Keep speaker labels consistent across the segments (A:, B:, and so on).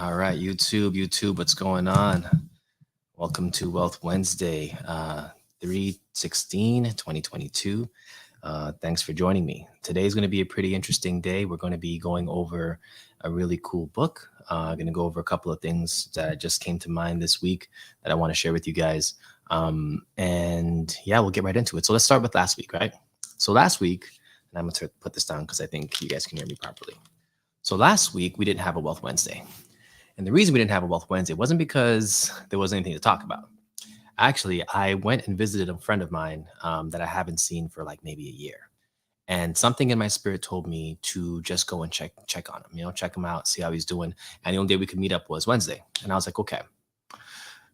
A: All right, YouTube, what's going on? Welcome to Wealth Wednesday, 3/16, 2022. Thanks for joining me. Today's going to be a pretty interesting day. We're going to be going over a really cool book. I'm going to go over a couple of things that just came to mind this week that I want to share with you guys. And yeah, we'll get right into it. So let's start with last week, right? So last week, and I'm going to put this down because I think you guys can hear me properly. So last week, we didn't have a Wealth Wednesday. And the reason we didn't have a Wealth Wednesday wasn't because there wasn't anything to talk about. Actually, I went and visited a friend of mine that I haven't seen for like maybe a year. And something in my spirit told me to just go and check on him, check him out, see how he's doing. And the only day we could meet up was Wednesday. And I was like, okay,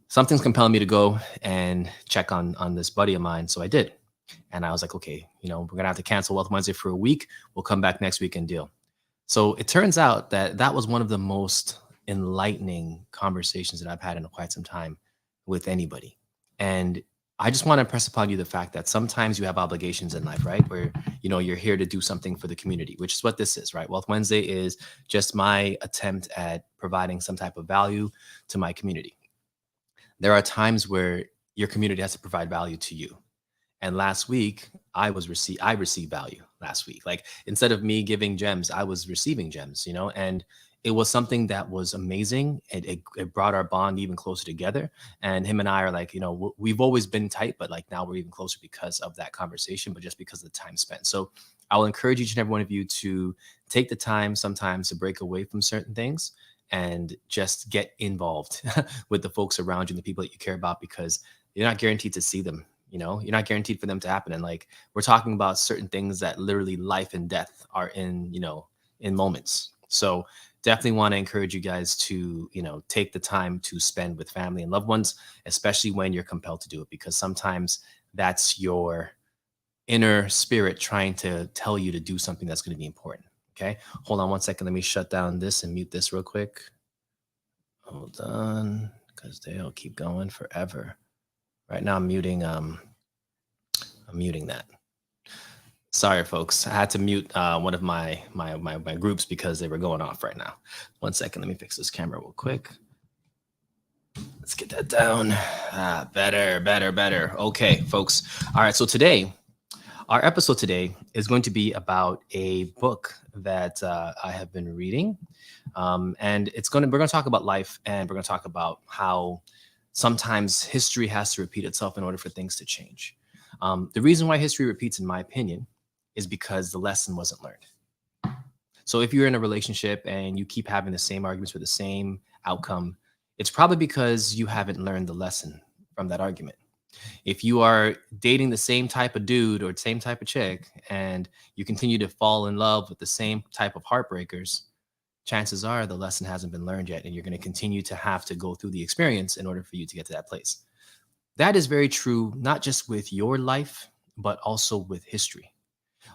A: something's compelling me to go and check on this buddy of mine. So I did. And I was like, okay, we're gonna have to cancel Wealth Wednesday for a week. We'll come back next week and deal. So it turns out that was one of the most enlightening conversations that I've had in quite some time with anybody. And I just want to impress upon you the fact that sometimes you have obligations in life, right? Where, you're here to do something for the community, which is what this is, right? Wealth Wednesday is just my attempt at providing some type of value to my community. There are times where your community has to provide value to you. And last week, I received value last week. Like instead of me giving gems, I was receiving gems, and it was something that was amazing. It brought our bond even closer together. And him and I are like, we've always been tight, but like now we're even closer because of that conversation, but just because of the time spent. So I'll encourage each and every one of you to take the time sometimes to break away from certain things and just get involved with the folks around you and the people that you care about, because you're not guaranteed to see them. You're not guaranteed for them to happen. And like, we're talking about certain things that literally life and death are in moments. So definitely want to encourage you guys to, take the time to spend with family and loved ones, especially when you're compelled to do it, because sometimes that's your inner spirit trying to tell you to do something that's going to be important. Okay. Hold on one second. Let me shut down this and mute this real quick. Hold on, because they'll keep going forever. Right now, I'm muting that. Sorry, folks. I had to mute one of my groups because they were going off right now. One second. Let me fix this camera real quick. Let's get that down. Better. Okay, folks. All right. So our episode today is going to be about a book that I have been reading, and we're going to talk about life, and we're going to talk about how sometimes history has to repeat itself in order for things to change. The reason why history repeats, in my opinion, is because the lesson wasn't learned. So if you're in a relationship and you keep having the same arguments for the same outcome, it's probably because you haven't learned the lesson from that argument. If you are dating the same type of dude or same type of chick and you continue to fall in love with the same type of heartbreakers, chances are the lesson hasn't been learned yet, and you're going to continue to have to go through the experience in order for you to get to that place. That is very true, not just with your life, but also with history.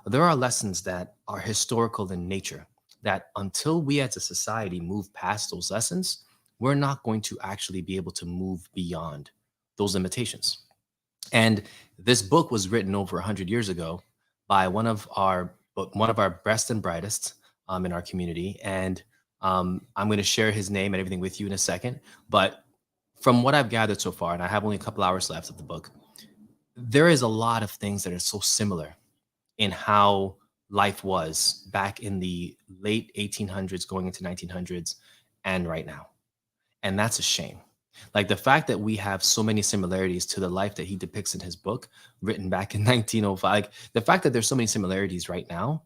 A: There are lessons that are historical in nature that until we as a society move past those lessons, we're not going to actually be able to move beyond those limitations. And this book was written over 100 years ago by one of our best and brightest in our community. And I'm going to share his name and everything with you in a second. But from what I've gathered so far, and I have only a couple hours left of the book, there is a lot of things that are so similar in how life was back in the late 1800s, going into 1900s, and right now. And that's a shame. Like the fact that we have so many similarities to the life that he depicts in his book, written back in 1905, like the fact that there's so many similarities right now,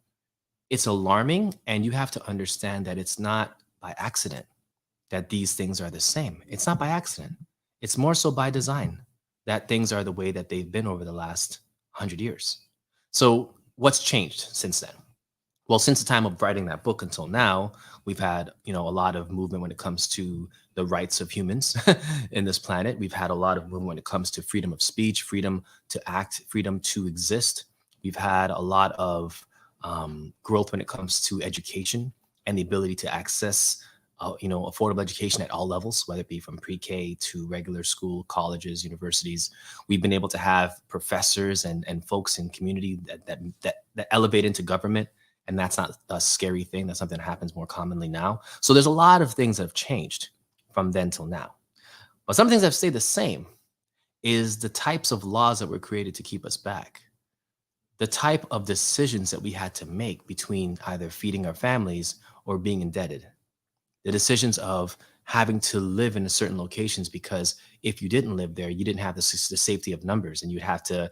A: it's alarming. And you have to understand that it's not by accident that these things are the same. It's not by accident. It's more so by design that things are the way that they've been over the last 100 years. So what's changed since then? Well, since the time of writing that book until now, we've had, a lot of movement when it comes to the rights of humans in this planet. We've had a lot of movement when it comes to freedom of speech, freedom to act, freedom to exist. We've had a lot of growth when it comes to education and the ability to access, affordable education at all levels, whether it be from pre-K to regular school, colleges, universities. We've been able to have professors and folks in community that elevate into government And that's not a scary thing. That's something that happens more commonly now. So there's a lot of things that have changed from then till now. But some things that have stayed the same is the types of laws that were created to keep us back, the type of decisions that we had to make between either feeding our families or being indebted, the decisions of having to live in certain locations because if you didn't live there, you didn't have the safety of numbers, and you'd have to,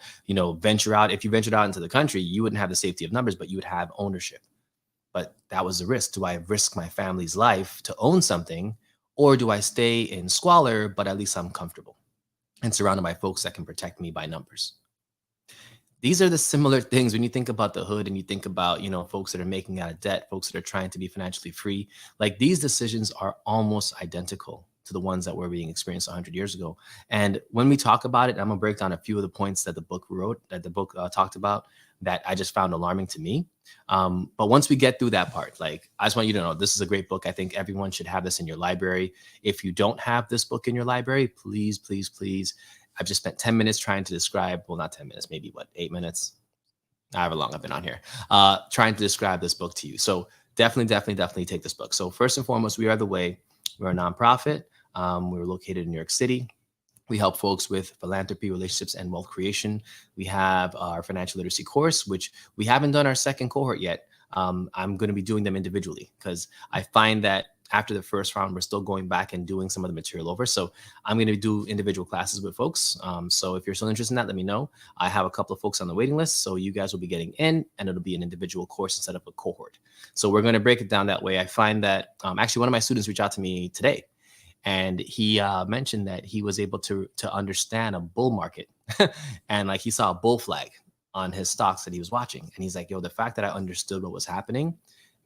A: venture out. If you ventured out into the country, you wouldn't have the safety of numbers, but you would have ownership. But that was the risk. Do I risk my family's life to own something, or do I stay in squalor, but at least I'm comfortable and surrounded by folks that can protect me by numbers? These are the similar things when you think about the hood and you think about, folks that are making out of debt, folks that are trying to be financially free. Like, these decisions are almost identical to the ones that were being experienced 100 years ago. And when we talk about it, I'm gonna break down a few of the points that the book talked about that I just found alarming to me. But once we get through that part, like, I just want you to know this is a great book. I think everyone should have this in your library. If you don't have this book in your library, please, please, please. I've just spent 10 minutes trying to describe, well, not 10 minutes, maybe 8 minutes, however long I've been on here, trying to describe this book to you. So definitely, definitely, definitely take this book. So first and foremost, We Are the Way. We're a nonprofit. We're located in New York City. We help folks with philanthropy, relationships, and wealth creation. We have our financial literacy course, which we haven't done our second cohort yet. I'm going to be doing them individually because I find that after the first round, we're still going back and doing some of the material over. So I'm going to do individual classes with folks. So if you're still interested in that, let me know. I have a couple of folks on the waiting list. So you guys will be getting in, and it'll be an individual course instead of a cohort. So we're going to break it down that way. I find that actually one of my students reached out to me today, and he mentioned that he was able to understand a bull market and like he saw a bull flag on his stocks that he was watching. And he's like, yo, the fact that I understood what was happening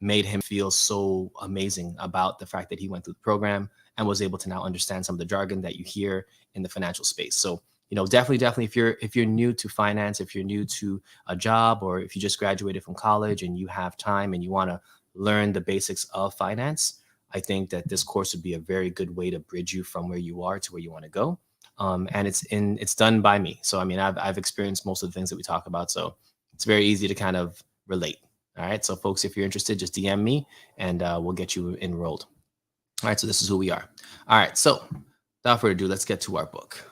A: made him feel so amazing about the fact that he went through the program and was able to now understand some of the jargon that you hear in the financial space. So, definitely, if you're new to finance, if you're new to a job, or if you just graduated from college and you have time and you want to learn the basics of finance, I think that this course would be a very good way to bridge you from where you are to where you want to go. And it's done by me. So, I mean, I've experienced most of the things that we talk about. So it's very easy to kind of relate. All right. So folks, if you're interested, just DM me and we'll get you enrolled. All right. So this is who we are. All right. So without further ado, let's get to our book.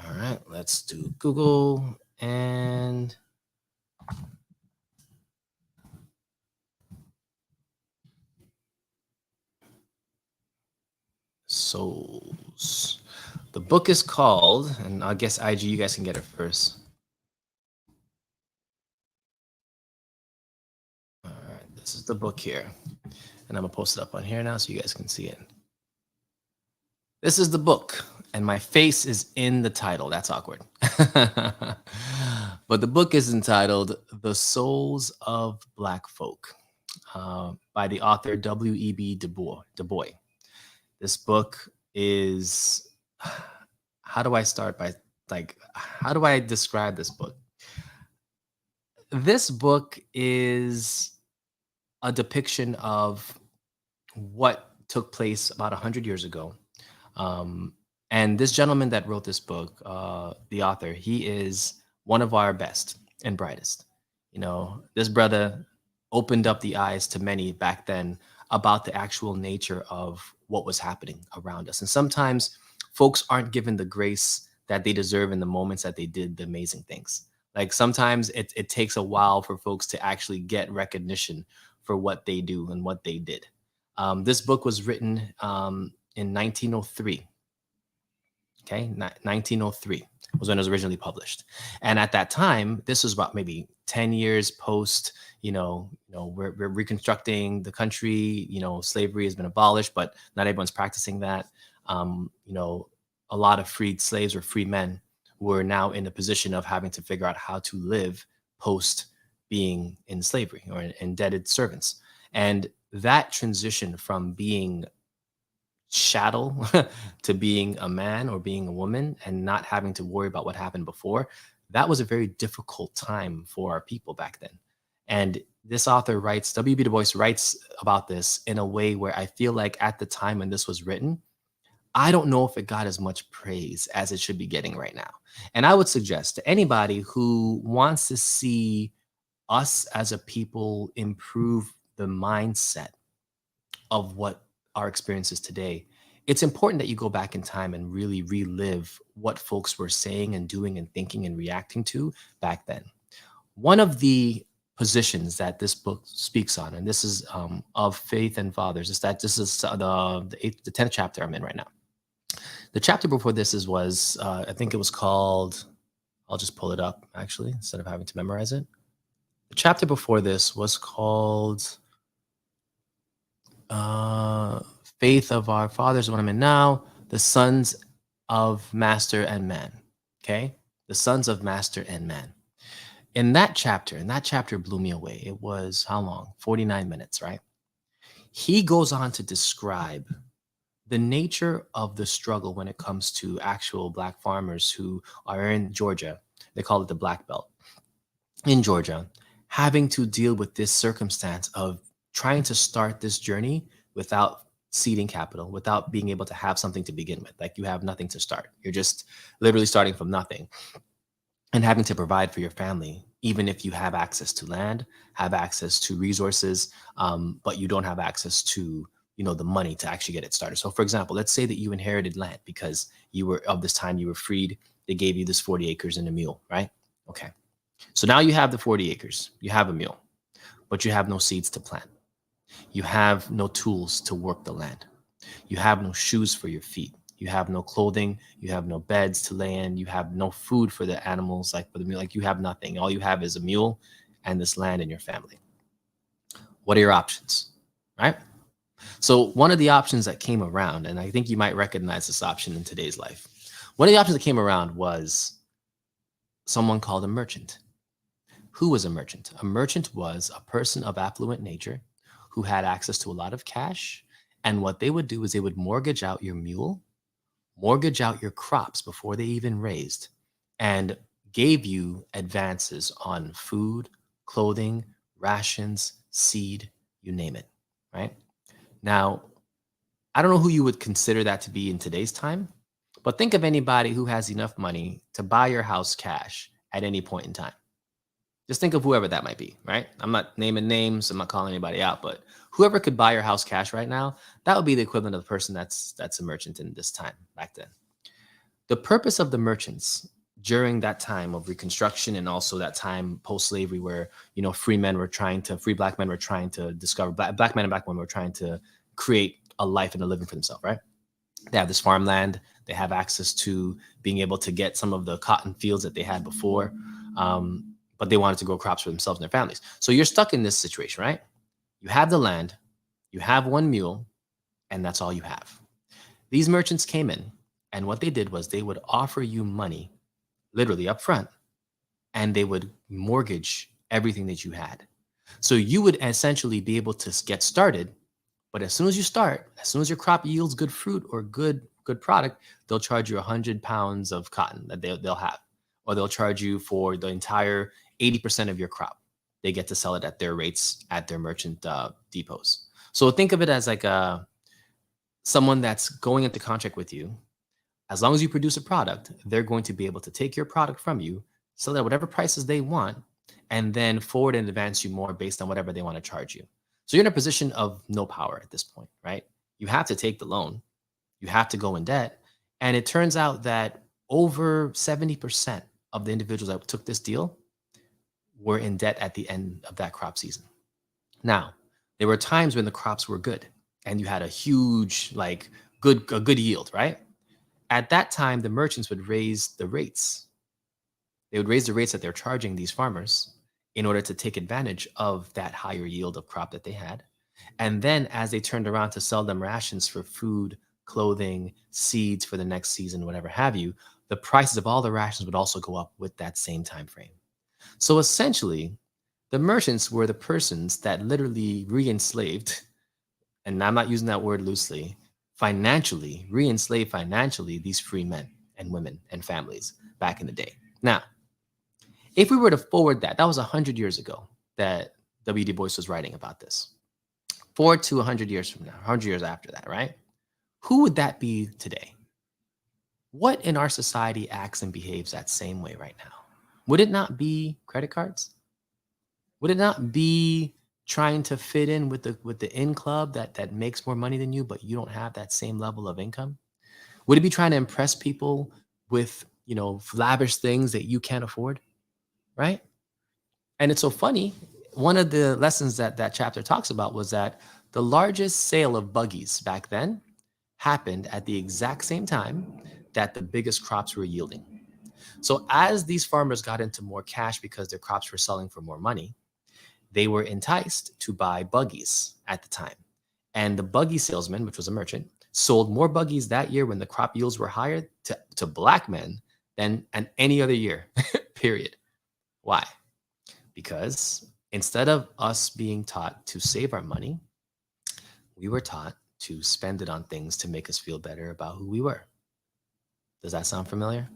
A: All right. Let's do Google and Souls. The book is called, and I guess IG, you guys can get it first. All right, this is the book here. And I'm gonna post it up on here now so you guys can see it. This is the book, and my face is in the title. That's awkward. But the book is entitled The Souls of Black Folk by the author W.E.B. Du Bois. This book is, how do I start by, how do I describe this book? This book is a depiction of what took place about 100 years ago. And this gentleman that wrote this book, the author, he is one of our best and brightest. This brother opened up the eyes to many back then about the actual nature of what was happening around us. And sometimes folks aren't given the grace that they deserve in the moments that they did the amazing things. Like, sometimes it takes a while for folks to actually get recognition for what they do and what they did. This book was written in 1903. Okay, 1903 was when it was originally published. And at that time, this was about maybe 10 years post, we're reconstructing the country, slavery has been abolished, but not everyone's practicing that. A lot of freed slaves or free men were now in a position of having to figure out how to live post being in slavery or indebted servants. And that transition from being chattel to being a man or being a woman and not having to worry about what happened before, that was a very difficult time for our people back then. And this author writes, W.B. Du Bois writes about this in a way where I feel like at the time when this was written, I don't know if it got as much praise as it should be getting right now. And I would suggest to anybody who wants to see us as a people improve the mindset of what our experience is today, it's important that you go back in time and really relive what folks were saying and doing and thinking and reacting to back then. One of the positions that this book speaks on, and this is of Faith and Fathers, is that this is the 10th chapter I'm in right now. The chapter before this was, I think it was called, I'll just pull it up actually, instead of having to memorize it. The chapter before this was called Faith of Our Fathers, what I'm in now, the Sons of Master and Man. Okay? The Sons of Master and Man. In that chapter blew me away. It was how long? 49 minutes, right? He goes on to describe the nature of the struggle when it comes to actual Black farmers who are in Georgia. They call it the Black Belt in Georgia, having to deal with this circumstance of trying to start this journey without seeding capital, without being able to have something to begin with. Like, you have nothing to start. You're just literally starting from nothing and having to provide for your family, even if you have access to land, have access to resources, but you don't have access to, the money to actually get it started. So for example, let's say that you inherited land because you were freed. They gave you this 40 acres and a mule, right? Okay. So now you have the 40 acres, you have a mule, but you have no seeds to plant. You have no tools to work the land. You have no shoes for your feet. You have no clothing. You have no beds to lay in. You have no food for the animals, like for the mule. Like, you have nothing. All you have is a mule and this land in your family. What are your options, right? So one of the options that came around, and I think you might recognize this option in today's life. One of the options that came around was someone called a merchant. Who was a merchant? A merchant was a person of affluent nature who had access to a lot of cash. And what they would do is they would mortgage out your mule, mortgage out your crops before they even raised, and gave you advances on food, clothing, rations, seed, you name it, right? Now, I don't know who you would consider that to be in today's time, but think of anybody who has enough money to buy your house cash at any point in time. Just think of whoever that might be, right? I'm not naming names, I'm not calling anybody out, but whoever could buy your house cash right now, that would be the equivalent of the person that's a merchant in this time back then. The purpose of the merchants during that time of Reconstruction, and also that time post-slavery where, free Black men were trying to discover, Black men and Black women were trying to create a life and a living for themselves, right? They have this farmland. They have access to being able to get some of the cotton fields that they had before. But they wanted to grow crops for themselves and their families. So you're stuck in this situation, right? You have the land, you have one mule, and that's all you have. These merchants came in, and what they did was they would offer you money, literally up front, and they would mortgage everything that you had. So you would essentially be able to get started, but as soon as you start, as soon as your crop yields good fruit or good product, they'll charge you 100 pounds of cotton that they'll have, or they'll charge you for the entire 80% of your crop. They get to sell it at their rates at their merchant depots. So think of it as like someone that's going into contract with you. As long as you produce a product, they're going to be able to take your product from you, sell it at whatever prices they want, and then forward and advance you more based on whatever they want to charge you. So you're in a position of no power at this point, right? You have to take the loan. You have to go in debt. And it turns out that over 70% of the individuals that took this deal were in debt at the end of that crop season. Now, there were times when the crops were good and you had a huge, a good yield, right? At that time, the merchants would raise the rates. They would raise the rates that they're charging these farmers in order to take advantage of that higher yield of crop that they had. And then as they turned around to sell them rations for food, clothing, seeds for the next season, whatever have you, the prices of all the rations would also go up with that same time frame. So essentially, the merchants were the persons that literally re-enslaved, and I'm not using that word loosely, re-enslaved financially these free men and women and families back in the day. Now, if we were to forward that was 100 years ago that W. Du Bois was writing about this. Forward to 100 years from now, 100 years after that, right? Who would that be today? What in our society acts and behaves that same way right now? Would it not be credit cards? Would it not be trying to fit in with the in club that makes more money than you, but you don't have that same level of income? Would it be trying to impress people with, lavish things that you can't afford, right? And it's so funny. One of the lessons that that chapter talks about was that the largest sale of buggies back then happened at the exact same time that the biggest crops were yielding. So as these farmers got into more cash because their crops were selling for more money, they were enticed to buy buggies at the time. And the buggy salesman, which was a merchant, sold more buggies that year when the crop yields were higher to black men than any other year, period. Why? Because instead of us being taught to save our money, we were taught to spend it on things to make us feel better about who we were. Does that sound familiar?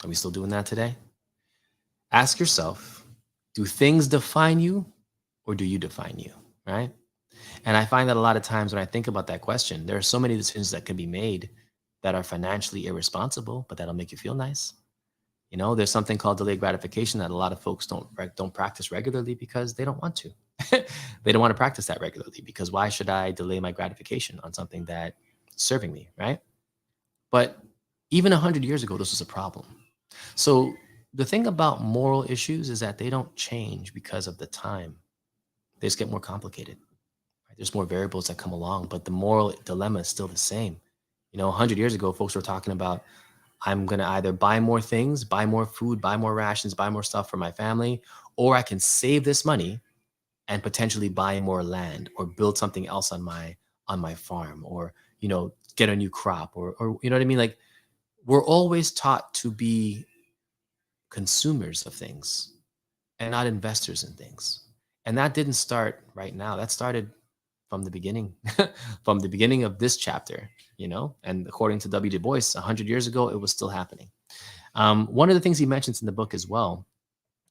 A: Are we still doing that today? Ask yourself, do things define you or do you define you? Right? And I find that a lot of times when I think about that question, there are so many decisions that can be made that are financially irresponsible, but that'll make you feel nice. There's something called delayed gratification that a lot of folks don't practice regularly because they don't want to. They don't want to practice that regularly because why should I delay my gratification on something that's serving me, right? But even 100 years ago, this was a problem. So the thing about moral issues is that they don't change because of the time. They just get more complicated. Right? There's more variables that come along, but the moral dilemma is still the same. 100 years ago, folks were talking about, I'm going to either buy more things, buy more food, buy more rations, buy more stuff for my family, or I can save this money and potentially buy more land or build something else on my farm, or get a new crop, or you know what I mean? Like, we're always taught to be consumers of things and not investors in things. And that didn't start right now. That started from the beginning, from the beginning of this chapter, and according to W. Du Bois, 100 years ago, it was still happening. One of the things he mentions in the book as well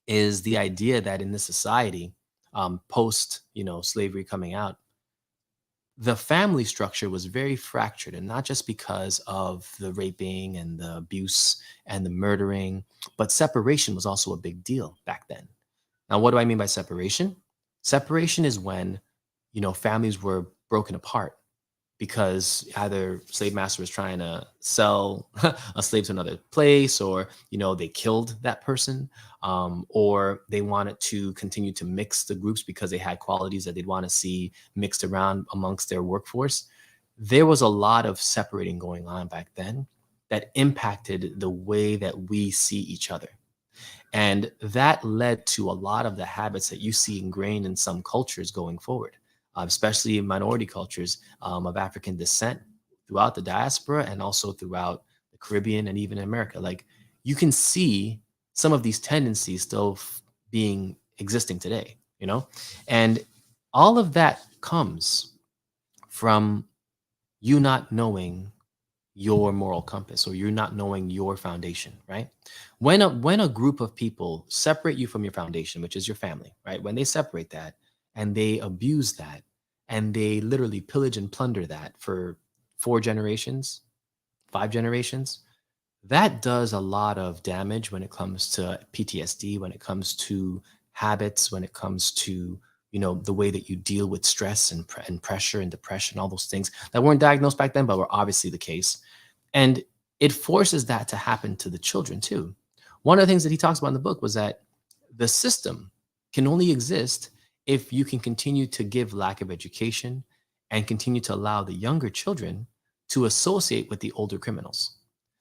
A: is the idea that in this society, post, slavery coming out, the family structure was very fractured, and not just because of the raping and the abuse and the murdering, but separation was also a big deal back then. Now, what do I mean by separation? Separation is when, families were broken apart because either slave master was trying to sell a slave to another place, or they killed that person, or they wanted to continue to mix the groups because they had qualities that they'd want to see mixed around amongst their workforce. There was a lot of separating going on back then that impacted the way that we see each other. And that led to a lot of the habits that you see ingrained in some cultures going forward, especially minority cultures of African descent throughout the diaspora and also throughout the Caribbean and even in America. Like, you can see some of these tendencies still being existing today, and all of that comes from you not knowing your moral compass, or you're not knowing your foundation, right? When a group of people separate you from your foundation, which is your family, right? When they separate that and they abuse that and they literally pillage and plunder that for 4 generations, 5 generations, that does a lot of damage when it comes to PTSD, when it comes to habits, when it comes to the way that you deal with stress and pressure and depression, all those things that weren't diagnosed back then, but were obviously the case. And it forces that to happen to the children too. One of the things that he talks about in the book was that the system can only exist if you can continue to give lack of education and continue to allow the younger children to associate with the older criminals.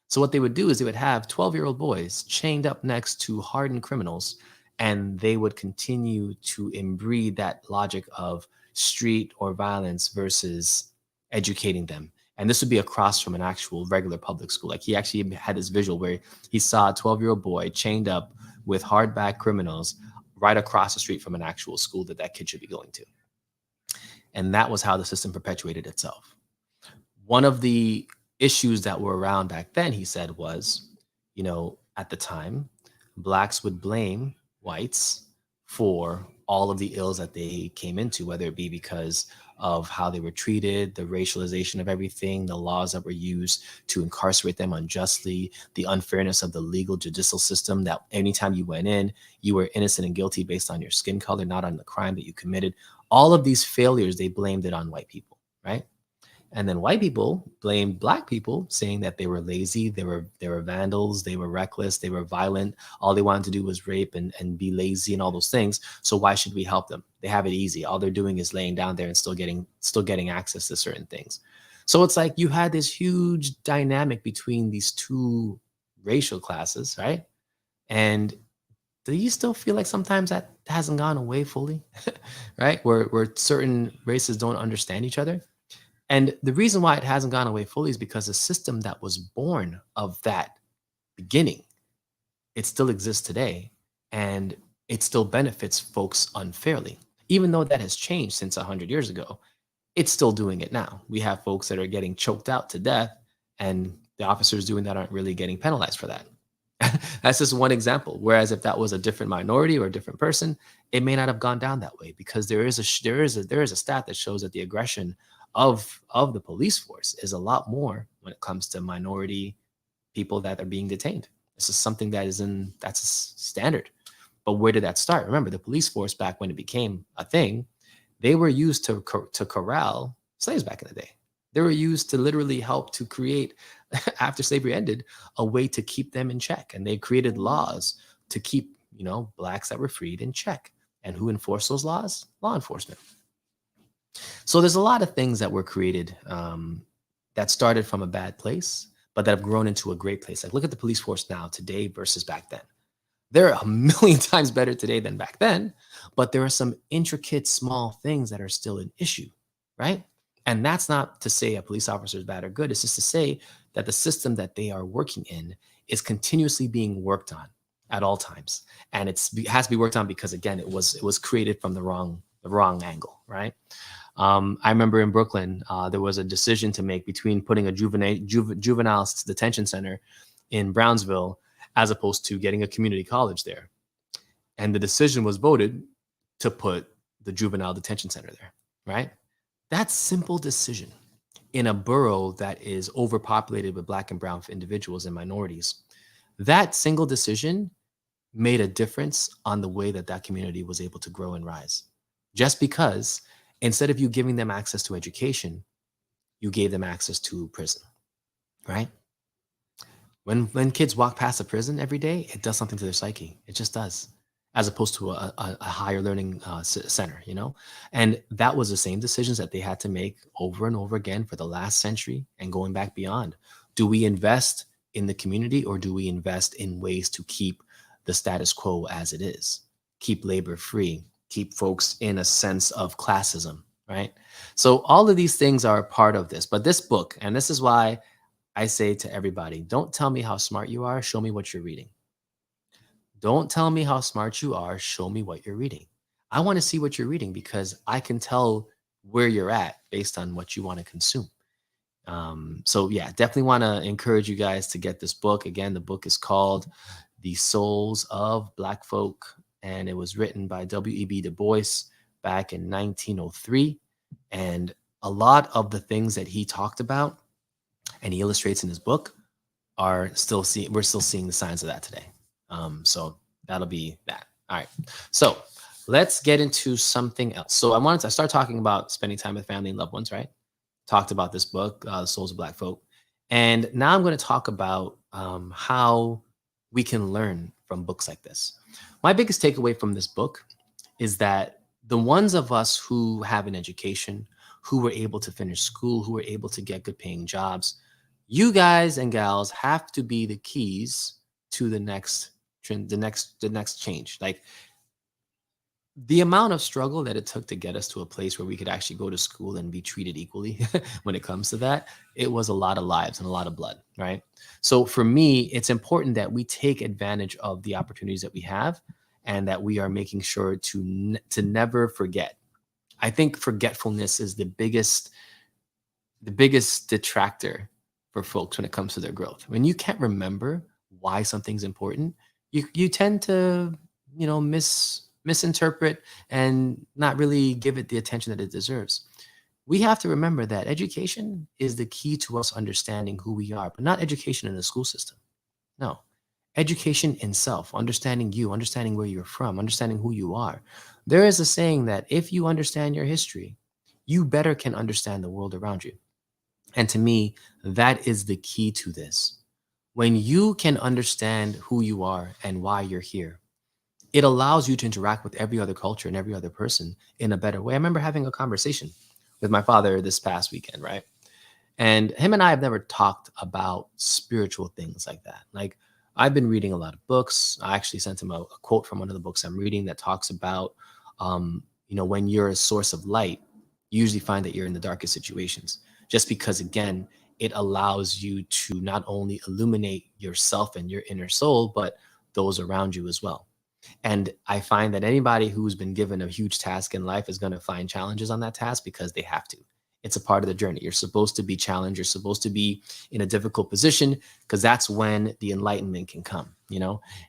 A: So what they would do is they would have 12-year-old boys chained up next to hardened criminals, and they would continue to imbue that logic of street or violence versus educating them. And this would be across from an actual regular public school. Like, he actually had this visual where he saw a 12-year-old boy chained up with hardback criminals right across the street from an actual school that kid should be going to. And that was how the system perpetuated itself. One of the issues that were around back then, he said, was, at the time, blacks would blame whites for all of the ills that they came into, whether it be because of how they were treated, the racialization of everything, the laws that were used to incarcerate them unjustly, the unfairness of the legal judicial system, that anytime you went in, you were innocent and guilty based on your skin color, not on the crime that you committed. All of these failures, they blamed it on white people, right? And then white people blamed black people, saying that they were lazy, they were vandals, they were reckless, they were violent. All they wanted to do was rape and be lazy and all those things. So why should we help them? They have it easy. All they're doing is laying down there and still getting access to certain things. So it's like you had this huge dynamic between these two racial classes, right? And do you still feel like sometimes that hasn't gone away fully, right? Where certain races don't understand each other? And the reason why it hasn't gone away fully is because the system that was born of that beginning, it still exists today and it still benefits folks unfairly. Even though that has changed since 100 years ago, it's still doing it now. We have folks that are getting choked out to death, and the officers doing that aren't really getting penalized for that. That's just one example. Whereas if that was a different minority or a different person, it may not have gone down that way, because there is a stat that shows that the aggression of the police force is a lot more when it comes to minority people that are being detained. This is something that's standard. But where did that start? Remember, the police force back when it became a thing, they were used to corral slaves back in the day. They were used to literally help to create, after slavery ended, a way to keep them in check. And they created laws to keep, blacks that were freed in check. And who enforced those laws? Law enforcement. So there's a lot of things that were created that started from a bad place, but that have grown into a great place. Like, look at the police force now, today versus back then. They're a million times better today than back then, but there are some intricate small things that are still an issue, right? And that's not to say a police officer is bad or good. It's just to say that the system that they are working in is continuously being worked on at all times, and it has to be worked on because, again, it was created from the wrong angle, right? I remember in Brooklyn, there was a decision to make between putting a juvenile detention center in Brownsville as opposed to getting a community college there. And the decision was voted to put the juvenile detention center there, right? That simple decision in a borough that is overpopulated with Black and brown individuals and minorities, that single decision made a difference on the way that that community was able to grow and rise. Just because instead of you giving them access to education, you gave them access to prison, right? When kids walk past a prison every day, it does something to their psyche. It just does, as opposed to a higher learning center, And that was the same decisions that they had to make over and over again for the last century and going back beyond. Do we invest in the community, or do we invest in ways to keep the status quo as it is? Keep labor free, keep folks in a sense of classism, right? So all of these things are a part of this. But this book, and this is why I say to everybody, don't tell me how smart you are, show me what you're reading. Don't tell me how smart you are, show me what you're reading. I want to see what you're reading because I can tell where you're at based on what you want to consume. So yeah, definitely want to encourage you guys to get this book. Again, the book is called The Souls of Black Folk, and it was written by W.E.B. Du Bois back in 1903. And a lot of the things that he talked about and he illustrates in his book we're still seeing the signs of that today. So that'll be that. All right. So let's get into something else. So I start talking about spending time with family and loved ones, right? Talked about this book, The Souls of Black Folk. And now I'm going to talk about how we can learn from books like this. My biggest takeaway from this book is that the ones of us who have an education, who were able to finish school, who were able to get good paying jobs, you guys and gals have to be the keys to the next change. Like, the amount of struggle that it took to get us to a place where we could actually go to school and be treated equally when it comes to that, it was a lot of lives and a lot of blood, right? So for me, it's important that we take advantage of the opportunities that we have and that we are making sure to never forget. I think forgetfulness is the biggest detractor for folks when it comes to their growth. When you can't remember why something's important, you tend to, misinterpret and not really give it the attention that it deserves. we have to remember that education is the key to us understanding who we are, but not education in the school system. No, education in self, understanding you, understanding where you're from, understanding who you are. There is a saying that if you understand your history, you better can understand the world around you. And to me, that is the key to this. When you can understand who you are and why you're here, it allows you to interact with every other culture and every other person in a better way. I remember having a conversation with my father this past weekend, right? And him and I have never talked about spiritual things like that. Like, I've been reading a lot of books. I actually sent him a quote from one of the books I'm reading that talks about, when you're a source of light, you usually find that you're in the darkest situations. Just because, again, it allows you to not only illuminate yourself and your inner soul, but those around you as well. And I find that anybody who's been given a huge task in life is going to find challenges on that task because they have to. It's a part of the journey. You're supposed to be challenged. You're supposed to be in a difficult position because that's when the enlightenment can come.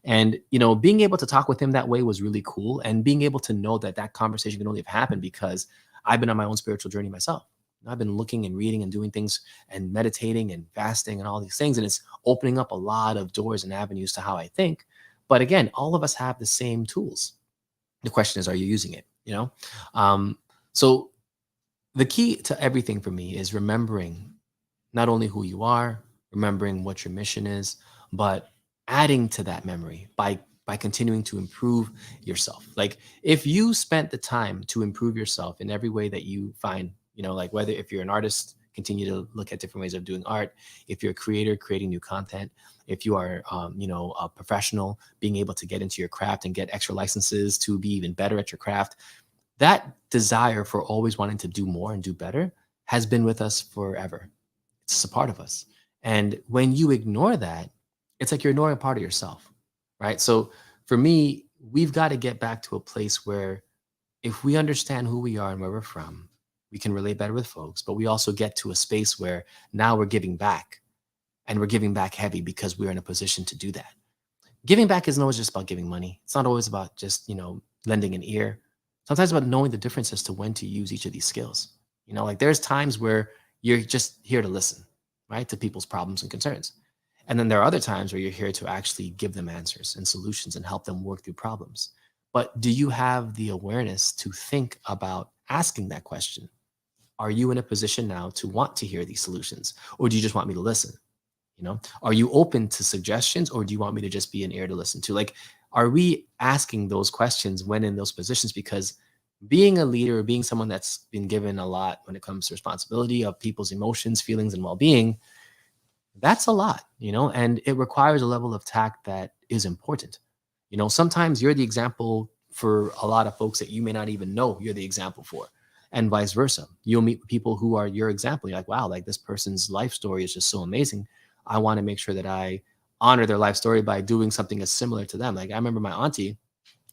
A: And, being able to talk with him that way was really cool. And being able to know that that conversation can only have happened because I've been on my own spiritual journey myself. I've been looking and reading and doing things and meditating and fasting and all these things. And it's opening up a lot of doors and avenues to how I think. But again, all of us have the same tools. The question is, are you using it? So the key to everything for me is remembering not only who you are, remembering what your mission is, but adding to that memory by continuing to improve yourself. Like, if you spent the time to improve yourself in every way that you find, like, whether if you're an artist, continue to look at different ways of doing art. If you're a creator, creating new content. If you are, a professional, being able to get into your craft and get extra licenses to be even better at your craft, that desire for always wanting to do more and do better has been with us forever. It's just a part of us. And when you ignore that, it's like you're ignoring a part of yourself, right? So for me, we've got to get back to a place where if we understand who we are and where we're from, we can relate better with folks, but we also get to a space where now we're giving back, and we're giving back heavy because we're in a position to do that. Giving back isn't always just about giving money. It's not always about just, lending an ear. Sometimes it's about knowing the difference as to when to use each of these skills. Like, there's times where you're just here to listen, right, to people's problems and concerns. And then there are other times where you're here to actually give them answers and solutions and help them work through problems. But do you have the awareness to think about asking that question? Are you in a position now to want to hear these solutions? Or do you just want me to listen? Are you open to suggestions, or do you want me to just be an ear to listen to? Like, are we asking those questions when in those positions? Because being a leader, being someone that's been given a lot when it comes to responsibility of people's emotions, feelings, and well-being, that's a lot, and it requires a level of tact that is important. Sometimes you're the example for a lot of folks that you may not even know you're the example for, and vice versa. You'll meet people who are your example. You're like, wow, like, this person's life story is just so amazing. I want to make sure that I honor their life story by doing something as similar to them. Like, I remember my auntie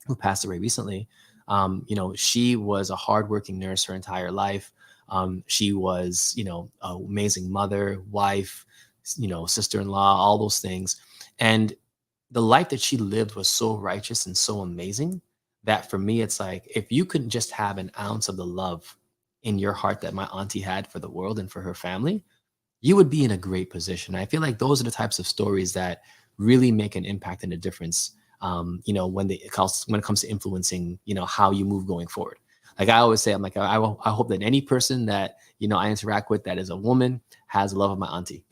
A: who passed away recently. She was a hardworking nurse her entire life. She was, an amazing mother, wife, sister-in-law, all those things. And the life that she lived was so righteous and so amazing that for me, it's like, if you could just have an ounce of the love in your heart that my auntie had for the world and for her family, you would be in a great position. I feel like those are the types of stories that really make an impact and a difference. When it comes to influencing, how you move going forward. Like, I always say, I'm like, I hope that any person that I interact with that is a woman has the love of my auntie,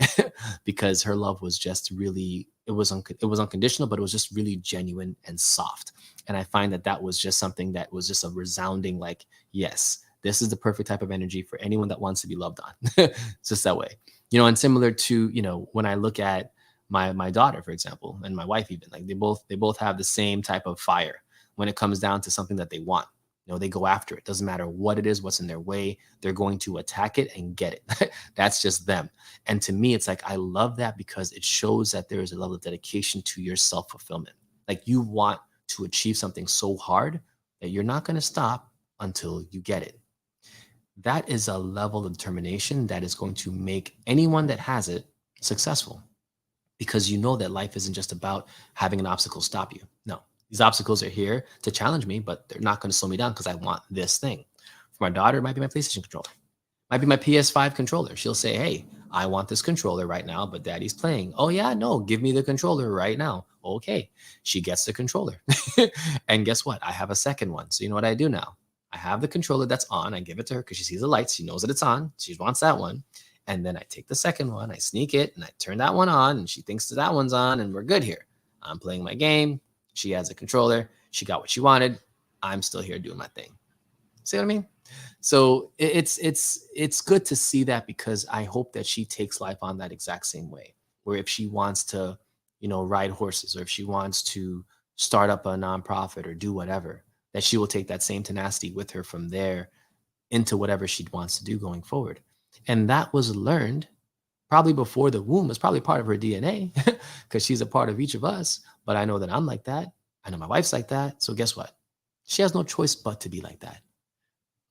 A: because her love was just really, it was unconditional, but it was just really genuine and soft. And I find that was just something that was just a resounding, like, yes, this is the perfect type of energy for anyone that wants to be loved on. It's just that way. And similar to, when I look at my daughter, for example, and my wife, even, like, they both have the same type of fire when it comes down to something that they want. They go after it. Doesn't matter what it is, what's in their way, they're going to attack it and get it. That's just them. And to me, it's like, I love that because it shows that there is a level of dedication to your self-fulfillment. Like, you want to achieve something so hard that you're not going to stop until you get it. That is a level of determination that is going to make anyone that has it successful, because that life isn't just about having an obstacle stop you. No, these obstacles are here to challenge me, but they're not going to slow me down because I want this thing. For my daughter, it might be my PlayStation controller. Might be my PS5 controller. She'll say, hey, I want this controller right now, but daddy's playing. Oh, yeah, no, give me the controller right now. Okay. She gets the controller. And guess what? I have a second one. So you know what I do now? I have the controller that's on. I give it to her because she sees the lights. She knows that it's on. She wants that one. And then I take the second one, I sneak it, and I turn that one on. And she thinks that that one's on, and we're good here. I'm playing my game. She has a controller. She got what she wanted. I'm still here doing my thing. See what I mean? So it's good to see that, because I hope that she takes life on that exact same way. Where if she wants to, ride horses, or if she wants to start up a nonprofit or do whatever, that she will take that same tenacity with her from there into whatever she wants to do going forward. And that was learned probably before the womb. It's probably part of her DNA because she's a part of each of us. But I know that I'm like that. I know my wife's like that. So guess what? She has no choice but to be like that.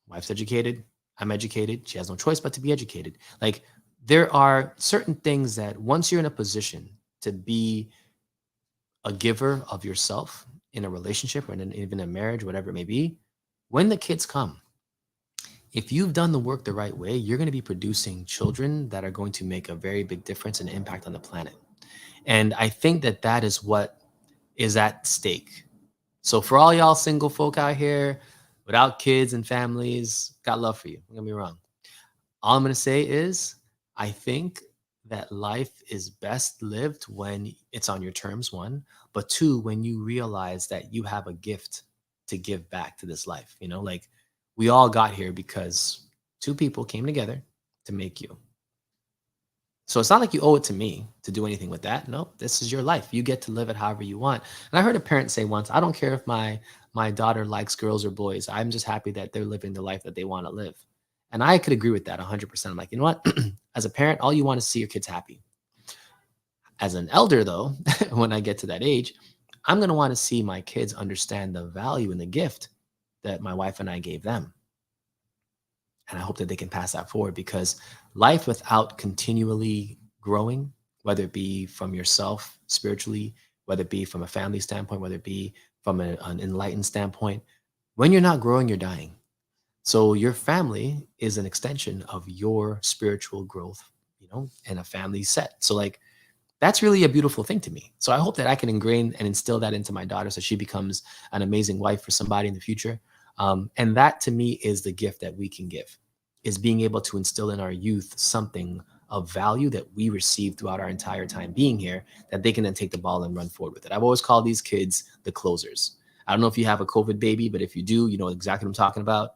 A: Wife's educated. I'm educated. She has no choice but to be educated. Like, there are certain things that once you're in a position to be a giver of yourself in a relationship or even a marriage, whatever it may be, when the kids come, if you've done the work the right way, you're going to be producing children that are going to make a very big difference and impact on the planet. And I think that that is what is at stake. So for all y'all single folk out here without kids and families, got love for you. Don't get me wrong. All I'm going to say is, I think that life is best lived when it's on your terms, one, but two, when you realize that you have a gift to give back to this life. Like, we all got here because two people came together to make you. So it's not like you owe it to me to do anything with that. No, this is your life. You get to live it however you want. And I heard a parent say once, I don't care if my daughter likes girls or boys. I'm just happy that they're living the life that they want to live. And I could agree with that 100%. I'm like, you know what? As a parent, all you want is to see your kids happy. As an elder, though, when I get to that age, I'm going to want to see my kids understand the value and the gift that my wife and I gave them. And I hope that they can pass that forward, because life without continually growing, whether it be from yourself spiritually, whether it be from a family standpoint, whether it be from an enlightened standpoint, when you're not growing, you're dying. So your family is an extension of your spiritual growth, and a family set. So like, that's really a beautiful thing to me. So I hope that I can ingrain and instill that into my daughter so she becomes an amazing wife for somebody in the future. And that to me is the gift that we can give, is being able to instill in our youth something of value that we received throughout our entire time being here, that they can then take the ball and run forward with it. I've always called these kids the closers. I don't know if you have a COVID baby, but if you do, you know exactly what I'm talking about.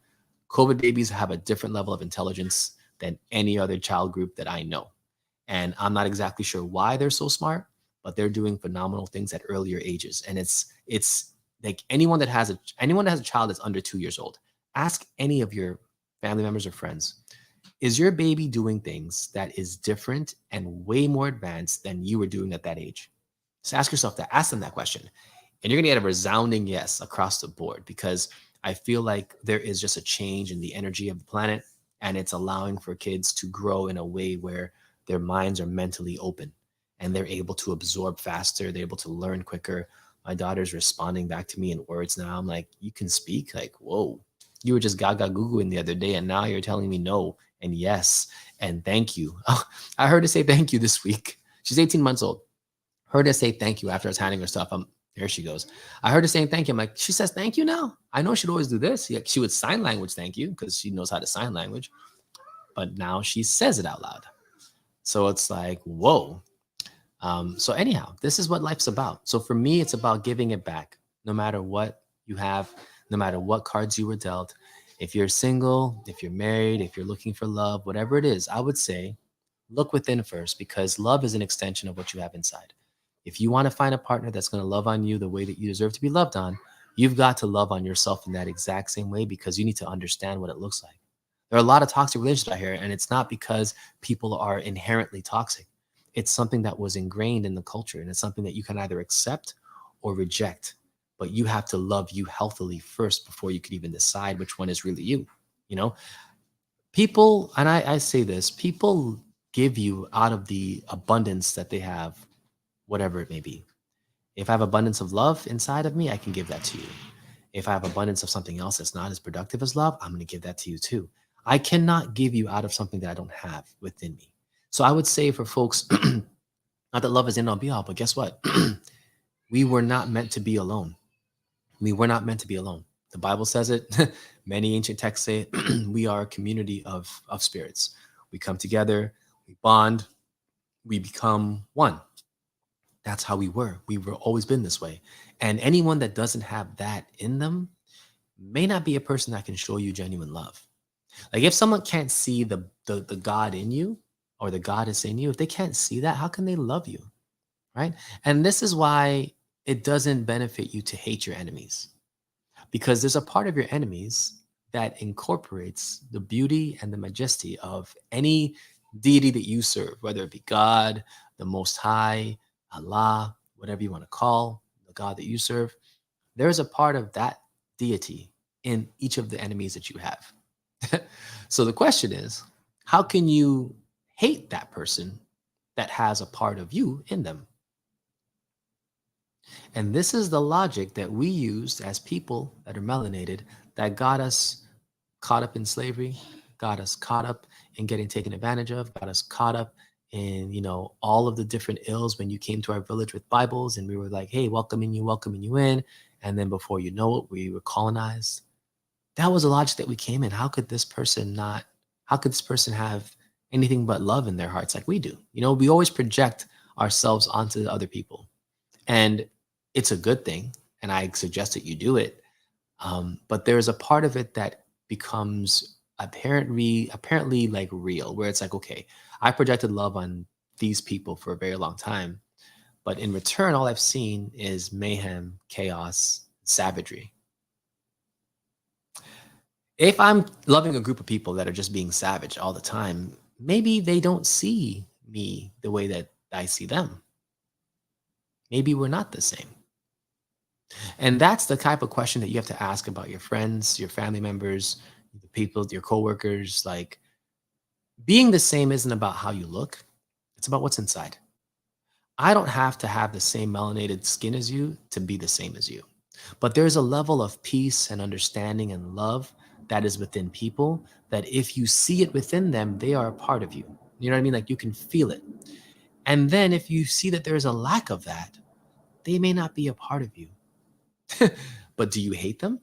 A: COVID babies have a different level of intelligence than any other child group that I know. And I'm not exactly sure why they're so smart, but they're doing phenomenal things at earlier ages. And it's like, anyone that has a child that's under 2 years old, ask any of your family members or friends, is your baby doing things that is different and way more advanced than you were doing at that age? Just ask yourself that, ask them that question. And you're gonna get a resounding yes across the board, because I feel like there is just a change in the energy of the planet, and it's allowing for kids to grow in a way where their minds are mentally open and they're able to absorb faster. They're able to learn quicker. My daughter's responding back to me in words now. I'm like, you can speak? Like, whoa, you were just gaga googling the other day, and now you're telling me no and yes and thank you. I heard her say thank you this week. She's 18 months old. Heard her say thank you after I was handing her stuff. There she goes. I heard her saying thank you. I'm like, she says thank you now? I know she'd always do this. She would sign language thank you because she knows how to sign language. But now she says it out loud. So it's like, whoa. So anyhow, this is what life's about. So for me, it's about giving it back, no matter what you have, no matter what cards you were dealt. If you're single, if you're married, if you're looking for love, whatever it is, I would say look within first, because love is an extension of what you have inside. If you want to find a partner that's going to love on you the way that you deserve to be loved on, you've got to love on yourself in that exact same way, because you need to understand what it looks like. There are a lot of toxic relationships out here, and it's not because people are inherently toxic. It's something that was ingrained in the culture, and it's something that you can either accept or reject. But you have to love you healthily first before you could even decide which one is really you. People, and I say this, people give you out of the abundance that they have, whatever it may be. If I have abundance of love inside of me, I can give that to you. If I have abundance of something else that's not as productive as love, I'm going to give that to you too. I cannot give you out of something that I don't have within me. So I would say for folks, not that love is in all be all, but guess what? We were not meant to be alone. We were not meant to be alone. The Bible says it. Many ancient texts say it. We are a community of spirits. We come together, we bond, we become one. That's how we were. We were always been this way. And anyone that doesn't have that in them may not be a person that can show you genuine love. Like if someone can't see the God in you or the God is in you, if they can't see that, how can they love you? Right? And this is why it doesn't benefit you to hate your enemies, because there's a part of your enemies that incorporates the beauty and the majesty of any deity that you serve, whether it be God, the Most High, Allah, whatever you want to call the God that you serve. There's a part of that deity in each of the enemies that you have. So the question is, how can you hate that person that has a part of you in them? And this is the logic that we used as people that are melanated that got us caught up in slavery, got us caught up in getting taken advantage of, got us caught up in, all of the different ills when you came to our village with Bibles and we were like, hey, welcoming you in. And then before you know it, we were colonized. That was the logic that we came in. How could this person have anything but love in their hearts like we do? We always project ourselves onto the other people. And it's a good thing. And I suggest that you do it. But there's a part of it that becomes apparently like real, where it's like, okay, I projected love on these people for a very long time. But in return, all I've seen is mayhem, chaos, savagery. If I'm loving a group of people that are just being savage all the time, maybe they don't see me the way that I see them. Maybe we're not the same. And that's the type of question that you have to ask about your friends, your family members, the people, your coworkers. Like, being the same isn't about how you look, it's about what's inside. I don't have to have the same melanated skin as you to be the same as you. But there's a level of peace and understanding and love that is within people that if you see it within them, they are a part of you. You know what I mean? Like you can feel it. And then if you see that there's a lack of that, they may not be a part of you. But do you hate them?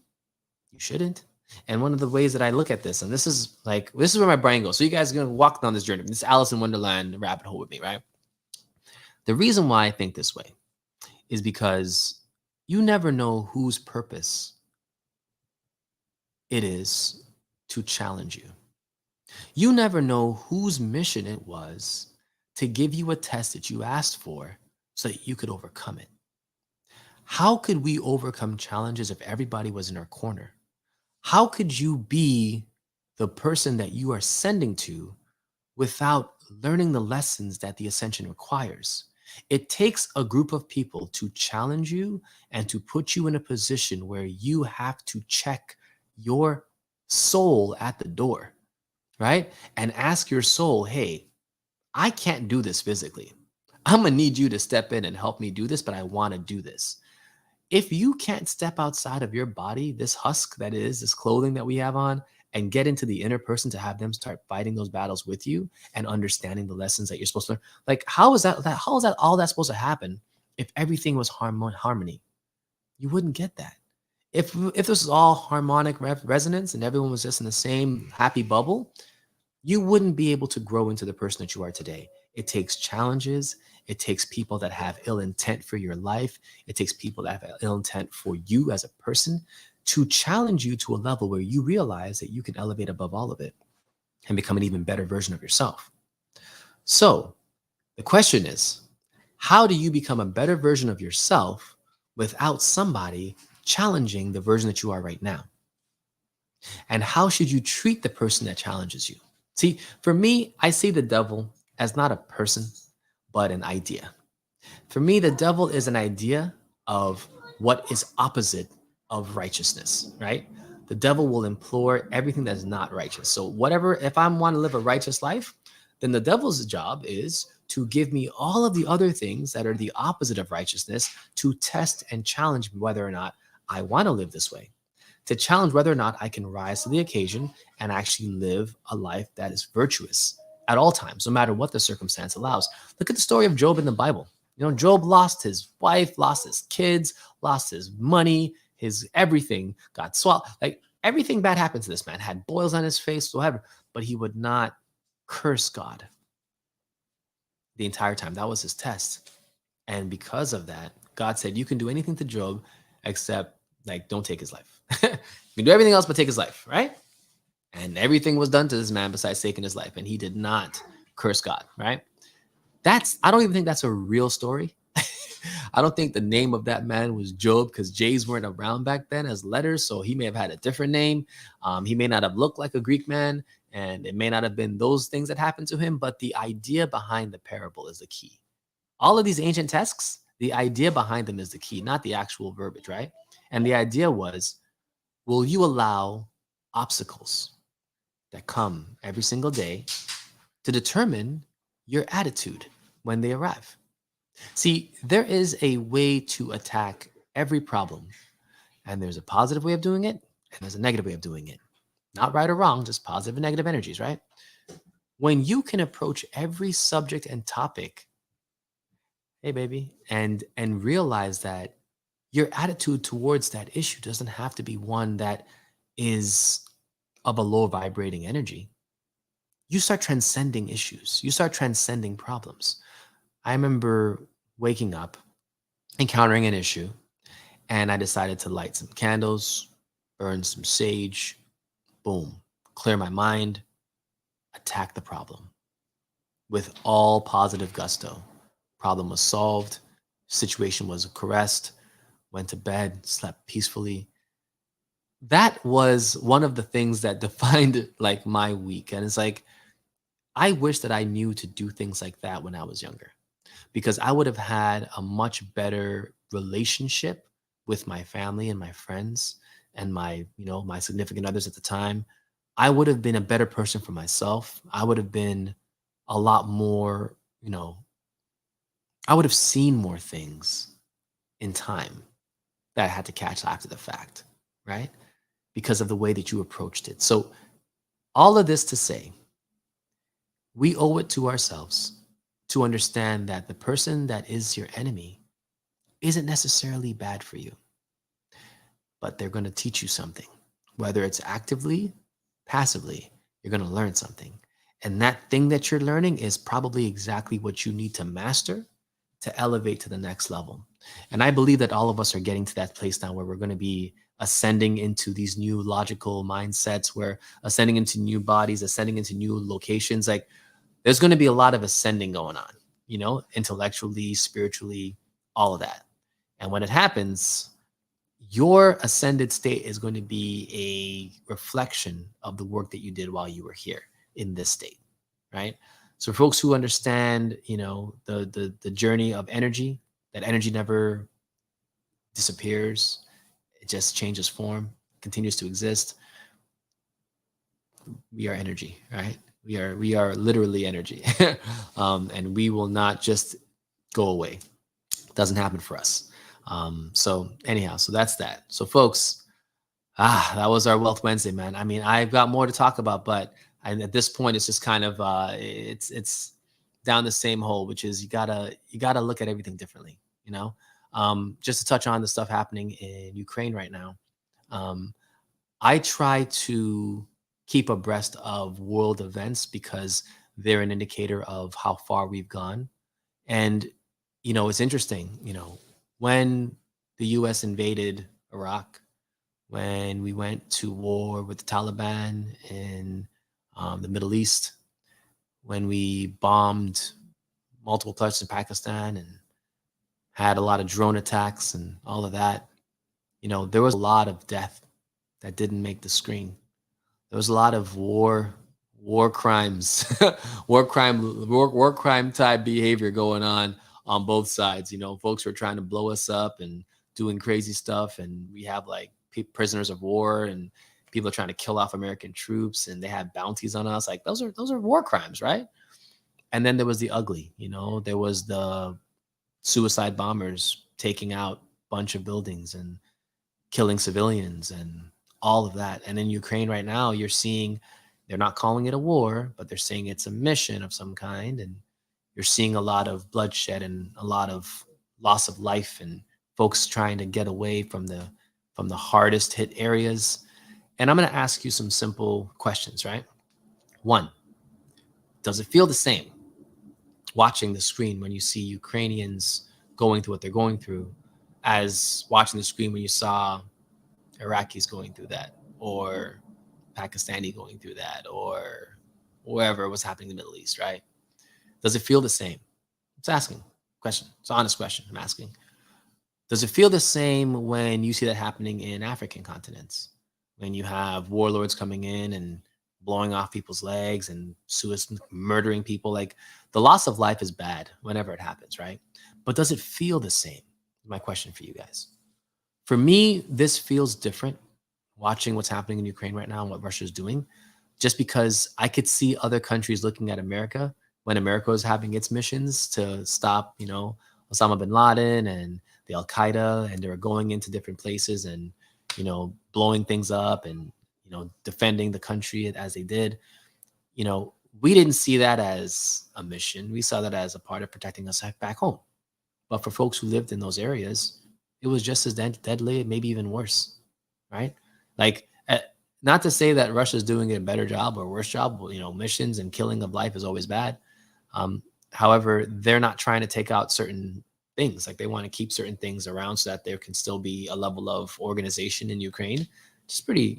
A: You shouldn't. And one of the ways that I look at this, and this is where my brain goes. So you guys are going to walk down this journey, this Alice in Wonderland rabbit hole with me, right? The reason why I think this way is because you never know whose purpose it is to challenge you. You never know whose mission it was to give you a test that you asked for so that you could overcome it. How could we overcome challenges if everybody was in our corner? How could you be the person that you are sending to without learning the lessons that the ascension requires? It takes a group of people to challenge you and to put you in a position where you have to check your soul at the door, right? And ask your soul, hey, I can't do this physically. I'm going to need you to step in and help me do this, but I want to do this. If you can't step outside of your body, this husk that is, this clothing that we have on, and get into the inner person to have them start fighting those battles with you and understanding the lessons that you're supposed to learn. Like, how is that all that supposed to happen if everything was harmony? You wouldn't get that. If this was all harmonic resonance and everyone was just in the same happy bubble, you wouldn't be able to grow into the person that you are today. It takes challenges. It takes people that have ill intent for your life. It takes people that have ill intent for you as a person to challenge you to a level where you realize that you can elevate above all of it and become an even better version of yourself. So the question is, how do you become a better version of yourself without somebody challenging the version that you are right now? And how should you treat the person that challenges you? See, for me, I see the devil as not a person, but an idea. For me, the devil is an idea of what is opposite of righteousness, right? The devil will implore everything that is not righteous. So whatever, if I want to live a righteous life, then the devil's job is to give me all of the other things that are the opposite of righteousness to test and challenge me whether or not I want to live this way. to challenge whether or not I can rise to the occasion and actually live a life that is virtuous at all times, no matter what the circumstance allows. Look at the story of Job in the Bible. You know, Job lost his wife, lost his kids, lost his money, his everything got swallowed. Like everything bad happened to this man, had boils on his face, whatever, but he would not curse God the entire time. That was his test. And because of that, God said, you can do anything to Job except like don't take his life. You can do everything else but take his life, right? And everything was done to this man besides taking his life. And he did not curse God, right? I don't even think that's a real story. I don't think the name of that man was Job because J's weren't around back then as letters. So he may have had a different name. He may not have looked like a Greek man, and it may not have been those things that happened to him. But the idea behind the parable is the key. All of these ancient texts, the idea behind them is the key, not the actual verbiage, right? And the idea was, will you allow obstacles that come every single day to determine your attitude when they arrive? See, there is a way to attack every problem, and there's a positive way of doing it, and there's a negative way of doing it. Not right or wrong, just positive and negative energies, right? When you can approach every subject and topic, hey baby, and realize that your attitude towards that issue doesn't have to be one that is of a low vibrating energy. You start transcending issues. You start transcending problems. I remember waking up, encountering an issue, and I decided to light some candles, burn some sage, boom, clear my mind, attack the problem with all positive gusto. Problem was solved, situation was caressed, went to bed, slept peacefully. That was one of the things that defined like my week. And it's like, I wish that I knew to do things like that when I was younger, because I would have had a much better relationship with my family and my friends and my, my significant others at the time. I would have been a better person for myself. I would have been a lot more, I would have seen more things in time that I had to catch after the fact, right? Because of the way that you approached it. So, all of this to say, we owe it to ourselves to understand that the person that is your enemy isn't necessarily bad for you, but they're going to teach you something. Whether it's actively, passively, you're going to learn something. And that thing that you're learning is probably exactly what you need to master to elevate to the next level. And I believe that all of us are getting to that place now where we're going to be ascending into these new logical mindsets, where ascending into new bodies, ascending into new locations. Like there's going to be a lot of ascending going on, intellectually, spiritually, all of that. And when it happens, your ascended state is going to be a reflection of the work that you did while you were here in this state, right? So folks who understand, the journey of energy, that energy never disappears, it just changes form, continues to exist. We are energy, right? We are literally energy, and we will not just go away. It doesn't happen for us. So anyhow, so that's that. So folks, that was our Wealth Wednesday, man. I mean, I've got more to talk about, but at this point, it's just kind of it's down the same hole, which is you gotta look at everything differently. Just to touch on the stuff happening in Ukraine right now. I try to keep abreast of world events because they're an indicator of how far we've gone. And it's interesting. When the U.S. invaded Iraq, when we went to war with the Taliban in the Middle East, when we bombed multiple places in Pakistan and had a lot of drone attacks and all of that, there was a lot of death that didn't make the screen. There was a lot of war crimes, war crime type behavior going on both sides. Folks were trying to blow us up and doing crazy stuff, and we have like prisoners of war and people are trying to kill off American troops, and they have bounties on us. Like those are war crimes, right? And then there was the ugly. There was the suicide bombers taking out a bunch of buildings and killing civilians and all of that. And in Ukraine right now, you're seeing they're not calling it a war, but they're saying it's a mission of some kind. And you're seeing a lot of bloodshed and a lot of loss of life and folks trying to get away from the hardest hit areas. And I'm going to ask you some simple questions, right? One, does it feel the same watching the screen when you see Ukrainians going through what they're going through as watching the screen when you saw Iraqis going through that, or Pakistani going through that, or wherever was happening in the Middle East, right? Does it feel the same? It's asking question. It's an honest question I'm asking. Does it feel the same when you see that happening in African continents? When you have warlords coming in and blowing off people's legs and murdering people? Like, the loss of life is bad whenever it happens, right? But does it feel the same? My question for you guys. For me, this feels different watching what's happening in Ukraine right now and what Russia is doing, just because I could see other countries looking at America when America was having its missions to stop, Osama bin Laden and the Al Qaeda, and they were going into different places and, blowing things up and, defending the country as they did. We didn't see that as a mission. We saw that as a part of protecting us back home. But for folks who lived in those areas, it was just as deadly, maybe even worse, right? Like, not to say that Russia's doing a better job or worse job. Missions and killing of life is always bad. However, they're not trying to take out certain things. Like, they want to keep certain things around so that there can still be a level of organization in Ukraine. It's pretty,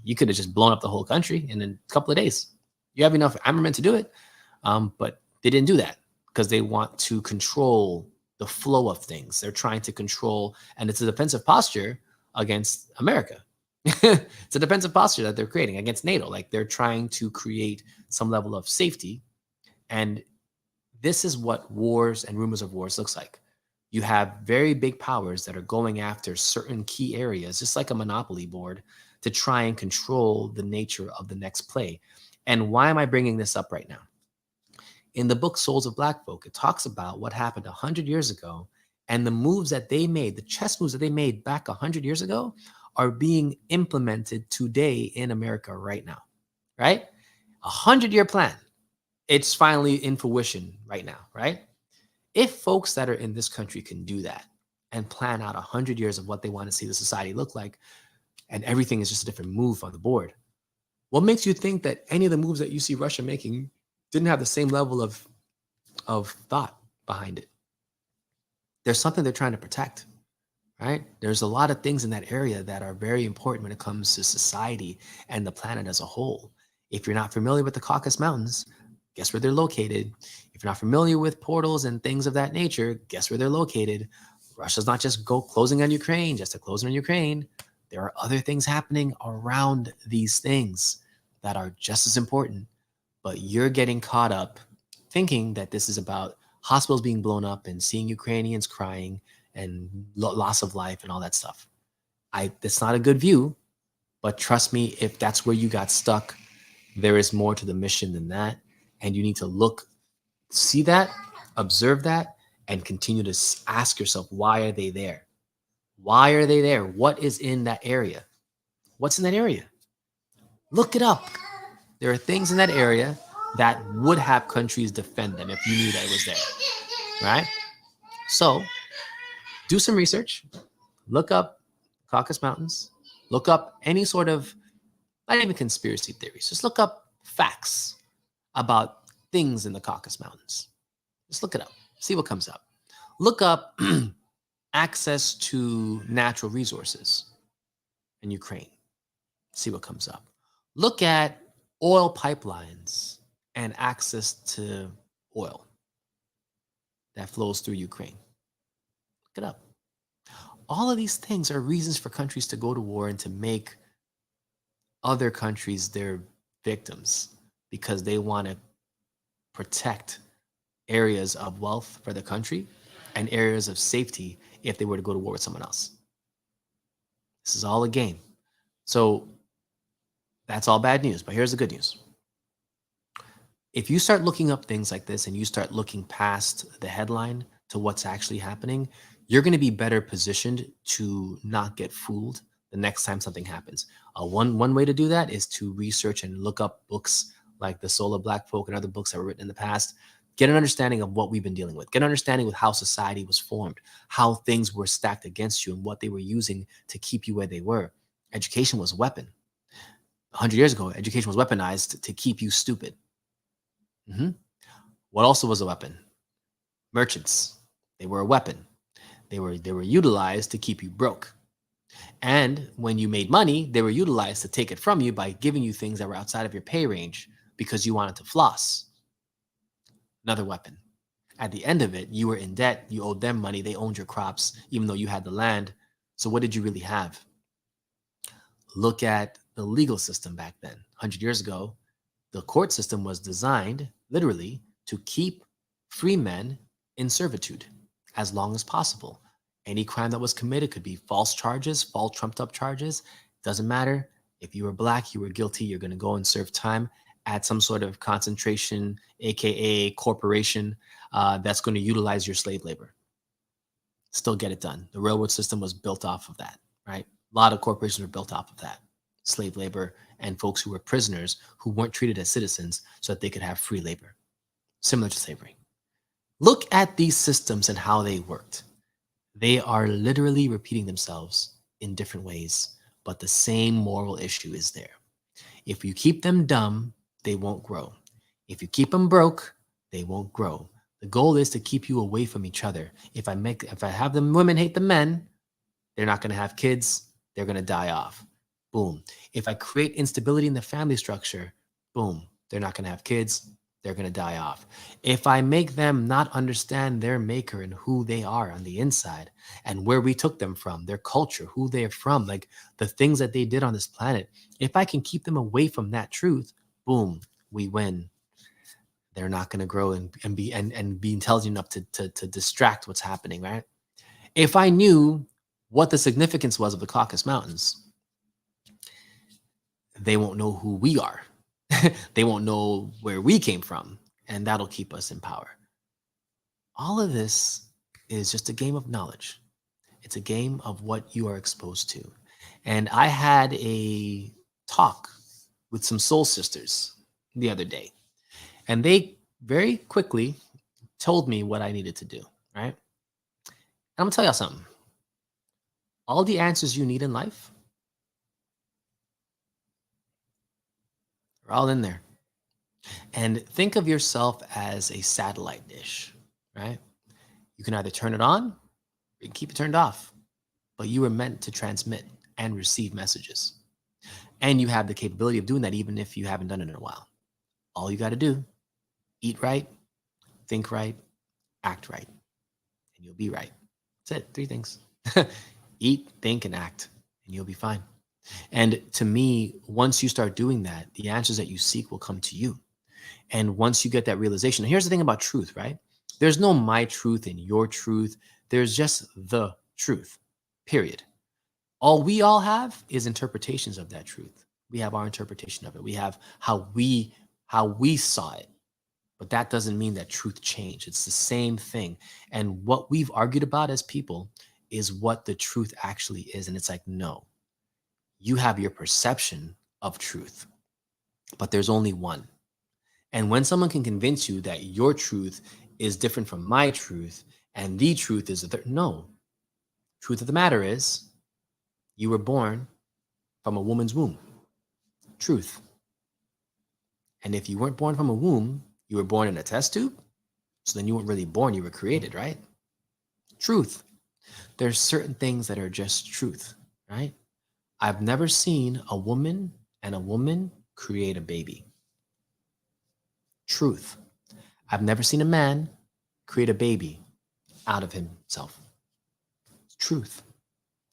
A: you could have just blown up the whole country in a couple of days. You have enough armament to do it. But they didn't do that because they want to control the flow of things. They're trying to control, and it's a defensive posture against America. It's a defensive posture that they're creating against NATO. Like, they're trying to create some level of safety. And this is what wars and rumors of wars looks like. You have very big powers that are going after certain key areas, just like a monopoly board, to try and control the nature of the next play. And why am I bringing this up right now? In the book Souls of Black Folk, it talks about what happened 100 years ago, and the moves that they made, the chess moves that they made back 100 years ago, are being implemented today in America right now, right? 100-year plan. It's finally in fruition right now, right? If folks that are in this country can do that and plan out 100 years of what they want to see the society look like, and everything is just a different move on the board, what makes you think that any of the moves that you see Russia making didn't have the same level of thought behind it? There's something they're trying to protect, right? There's a lot of things in that area that are very important when it comes to society and the planet as a whole. If you're not familiar with the Caucasus Mountains, guess where they're located? If you're not familiar with portals and things of that nature, guess where they're located? Russia's not just closing on Ukraine just to close on Ukraine. There are other things happening around these things that are just as important. But you're getting caught up thinking that this is about hospitals being blown up and seeing Ukrainians crying and loss of life and all that stuff. That's not a good view, but trust me, if that's where you got stuck, there is more to the mission than that. And you need to see that, observe that, and continue to ask yourself, why are they there? Why are they there? What is in that area? What's in that area? Look it up. There are things in that area that would have countries defend them if you knew that it was there, right? So do some research, look up Caucasus Mountains, look up any sort of, not even conspiracy theories, just look up facts about things in the Caucasus Mountains. Just look it up, see what comes up. Look up access to natural resources in Ukraine, see what comes up. Look at oil pipelines and access to oil that flows through Ukraine. Look it up. All of these things are reasons for countries to go to war and to make other countries their victims because they want to protect areas of wealth for the country and areas of safety if they were to go to war with someone else. This is all a game. So that's all bad news, but here's the good news. If you start looking up things like this and you start looking past the headline to what's actually happening, you're going to be better positioned to not get fooled the next time something happens. One way to do that is to research and look up books like The Soul of Black Folk and other books that were written in the past. Get an understanding of what we've been dealing with. Get an understanding with how society was formed, how things were stacked against you, and what they were using to keep you where they were. Education was a weapon. 100 years ago, education was weaponized to keep you stupid. What also was a weapon? Merchants. They were a weapon. They were utilized to keep you broke. And when you made money, they were utilized to take it from you by giving you things that were outside of your pay range because you wanted to floss. Another weapon. At the end of it, you were in debt. You owed them money. They owned your crops, even though you had the land. So what did you really have? Look at the legal system back then. 100 years ago, the court system was designed, literally, to keep free men in servitude as long as possible. Any crime that was committed could be false charges, false trumped up charges. Doesn't matter. If you were black, you were guilty. You're going to go and serve time at some sort of concentration, AKA corporation, that's going to utilize your slave labor. Still get it done. The railroad system was built off of that, right? A lot of corporations were built off of that. Slave labor and folks who were prisoners who weren't treated as citizens so that they could have free labor, similar to slavery. Look at these systems and how they worked. They are literally repeating themselves in different ways, but the same moral issue is there. If you keep them dumb, they won't grow. If you keep them broke, they won't grow. The goal is to keep you away from each other. If I have the women hate the men, they're not going to have kids. They're going to die off. Boom. If I create instability in the family structure, boom, they're not going to have kids. They're going to die off. If I make them not understand their maker and who they are on the inside and where we took them from, their culture, who they're from, like the things that they did on this planet, if I can keep them away from that truth, boom, we win. They're not going to grow and be intelligent enough to distract what's happening, right? If I knew what the significance was of the Caucasus Mountains, they won't know who we are. They won't know where we came from, and that'll keep us in power. All of this is just a game of knowledge. It's a game of what you are exposed to. And I had a talk with some soul sisters the other day, and they very quickly told me what I needed to do, right? And I'm gonna tell y'all something. All the answers you need in life are all in there. And think of yourself as a satellite dish, right? You can either turn it on or you can keep it turned off, but you were meant to transmit and receive messages. And you have the capability of doing that even if you haven't done it in a while. All you got to do, eat right, think right, act right, and you'll be right. That's it, 3 things. Eat, think, and act, and you'll be fine. And to me, once you start doing that, the answers that you seek will come to you. And once you get that realization, here's the thing about truth, right? There's no my truth and your truth. There's just the truth, period. All we all have is interpretations of that truth. We have our interpretation of it. We have how we saw it. But that doesn't mean that truth changed. It's the same thing. And what we've argued about as people is what the truth actually is. And it's like, no, you have your perception of truth, but there's only one. And when someone can convince you that your truth is different from my truth and the truth is no. Truth of the matter is you were born from a woman's womb. Truth. And if you weren't born from a womb, you were born in a test tube. So then you weren't really born, you were created, right? Truth. There's certain things that are just truth, right? I've never seen a woman and a woman create a baby. Truth. I've never seen a man create a baby out of himself. Truth.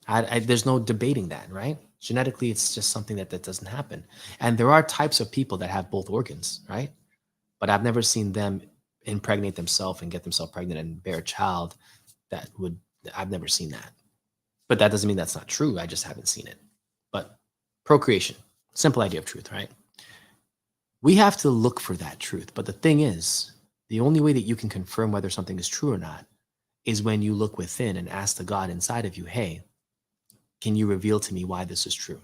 A: There's no debating that, right? Genetically, it's just something that doesn't happen. And there are types of people that have both organs, right? But I've never seen them impregnate themselves and get themselves pregnant and bear a child I've never seen that. But that doesn't mean that's not true. I just haven't seen it. But procreation, simple idea of truth, right? We have to look for that truth. But the thing is, the only way that you can confirm whether something is true or not is when you look within and ask the God inside of you, hey, can you reveal to me why this is true?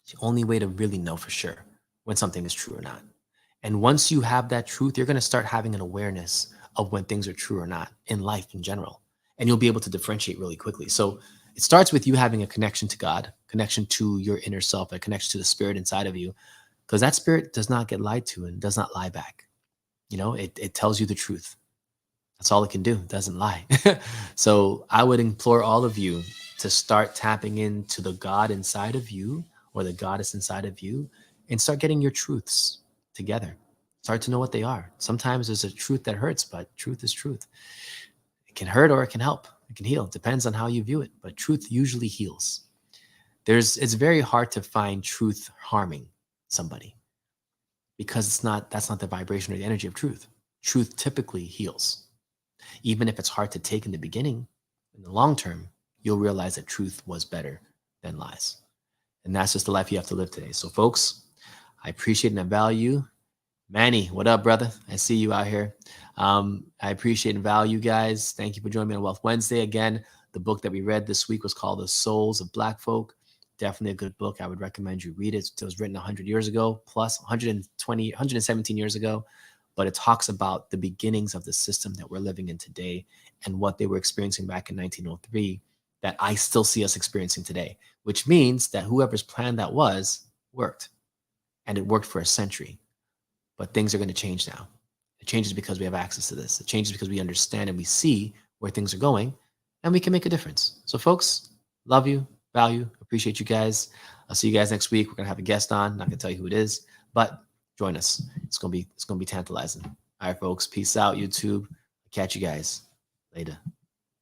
A: It's the only way to really know for sure when something is true or not. And once you have that truth, you're going to start having an awareness of when things are true or not in life in general. And you'll be able to differentiate really quickly. So it starts with you having a connection to God, connection to your inner self, a connection to the spirit inside of you, because that spirit does not get lied to and does not lie back. It tells you the truth. That's all it can do. It doesn't lie. So I would implore all of you to start tapping into the God inside of you or the goddess inside of you and start getting your truths together. Start to know what they are. Sometimes there's a truth that hurts, but truth is truth. It can hurt or it can help. It can heal. It depends on how you view it, but truth usually heals. It's very hard to find truth harming somebody because that's not the vibration or the energy of truth. Truth typically heals. Even if it's hard to take in the beginning, in the long term, you'll realize that truth was better than lies. And that's just the life you have to live today. So folks, I appreciate and I value. Manny, what up, brother? I see you out here. I appreciate and value you guys. Thank you for joining me on Wealth Wednesday. Again, the book that we read this week was called The Souls of Black Folk. Definitely a good book. I would recommend you read it. It was written 100 years ago, plus 117 years ago. But it talks about the beginnings of the system that we're living in today and what they were experiencing back in 1903 that I still see us experiencing today, which means that whoever's plan that was worked. And it worked for a century. But things are going to change now. It changes because we have access to this. It changes because we understand and we see where things are going and we can make a difference. So folks, love you, value, appreciate you guys. I'll see you guys next week. We're going to have a guest on. Not going to tell you who it is, but join us. It's gonna be tantalizing. All right, folks. Peace out, YouTube. Catch you guys later.